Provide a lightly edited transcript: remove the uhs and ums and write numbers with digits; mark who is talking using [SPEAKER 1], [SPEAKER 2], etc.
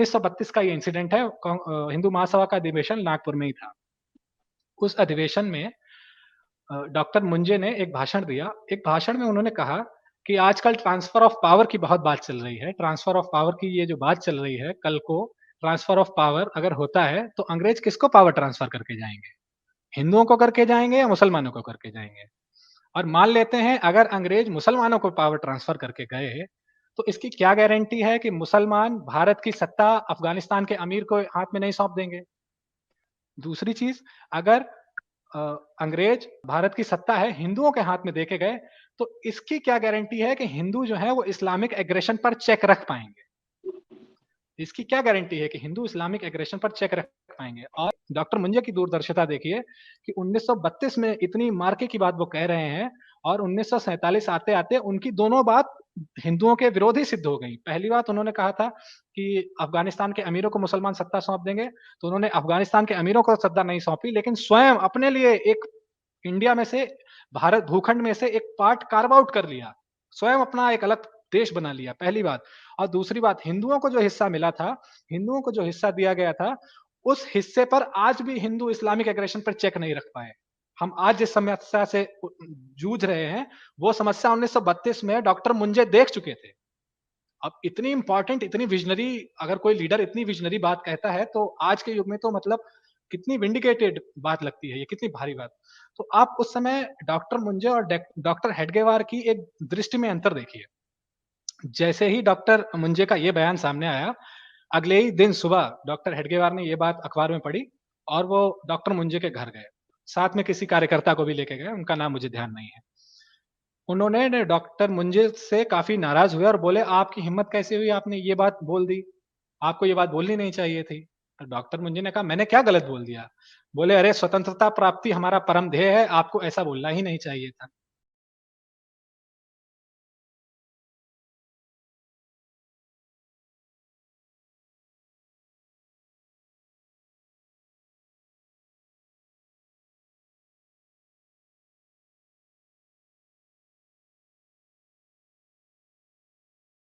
[SPEAKER 1] 1932 का ये इंसिडेंट है। हिंदू महासभा का अधिवेशन नागपुर में ही था। उस अधिवेशन में डॉक्टर मुंजे ने एक भाषण दिया। एक भाषण में उन्होंने कहा कि आजकल ट्रांसफर ऑफ पावर की बहुत बात चल रही है। ट्रांसफर ऑफ पावर की ये जो बात चल रही है, कल को ट्रांसफर ऑफ पावर अगर होता है, तो अंग्रेज किसको पावर ट्रांसफर करके जाएँगे? हिंदुओं को करके जाएँगे या मुसलमानों को करके जाएँगे? और मान लेते हैं अगर अंग्रेज मुसलमानों को पावर ट्रांसफर करके गए, तो इसकी क्या गारंटी है कि मुसलमान भारत की सत्ता अफ़गानिस्तान के अमीर को हाथ में नहीं सौंप देंगे? दूसरी चीज़, अगर अ, अंग्रेज भारत की सत्ता है हिंदुओं के हाथ में दे के गए, तो इसकी क्या गारंटी है कि हिंदू जो हैं वो इस्लामिक एग्रेशन पर चेक रख पाएँगे? इसकी क्या गारंटी है कि हिंदू इस्लामिक एग्रेशन पर चेक रख पाएँगे? और डॉक्टर मुंजे की दूरदर्शिता देखिए कि 1932 में इतनी मार्के की बात वो कह रहे हैं और 1947 आते-आते उनकी दोनों बात हिंदुओं के विरोधी सिद्ध हो गई। पहली बात उन्होंने कहा था कि अफ़गानिस्तान के अमीरों को मुसलमान सत्ता सौंप देंगे, तो उन्होंने अफ़गानिस्तान के अमीरों को सत्ता नहीं सौंपी, लेकिन स्वयं अपने लिए एक इंडिया में से भारत भूखंड में से एक पार्ट कार्व आउट कर लिया। स्वयं अपना एक अलग देश बना लिया, पहली बात। और दूसरी बात, हिंदुओं को जो हिस्सा मिला था, हिंदुओं को जो हिस्सा दिया गया था, उस हिस्से पर आज भी हिंदू इस्लामिक एग्रेशन पर चेक नहीं रख पाए। हम आज जिस समस्या से जूझ रहे हैं, वो समस्या 1932 में डॉक्टर मुंजे देख चुके थे। अब इतनी इम्पोर्टेंट, इतनी विज़नरी अगर कोई लीडर इतनी विज़नरी बात कहता है, तो आज के युग में तो मतलब कितनी विंडिकेटेड बात लगती है ये, कितनी भारी बात। तो आप उस समय डॉक्टर मुंजे और डॉक्टर हेडगेवार की एक दृष्टि में अंतर देखिए। जैसे ही डॉक्टर मुंजे का ये बयान सामने आया, अगले ही दिन सुबह डॉक्टर हेडगेवार ने ये बात अखबार में पढ़ी और वो डॉक्टर मुंजे के घर गए। साथ में किसी कार्यकर्ता को भी लेके गए, उनका नाम मुझे ध्यान नहीं है। उन्होंने ने डॉक्टर मुंजे से काफ़ी नाराज़ हुए और बोले, "आपकी हिम्मत कैसे हुई? आपने ये बात बोल दी। आपको ये बात बोलनी नहीं चाहिए थी।" तो डॉक्टर मुंजे ने कहा, "मैंने क्या गलत बोल दिया?" बोले, "अरे! स्वतंत्रता प्राप्ति हमारा परम ध्येय है, आपको ऐसा बोलना ही नहीं चाहिए था।"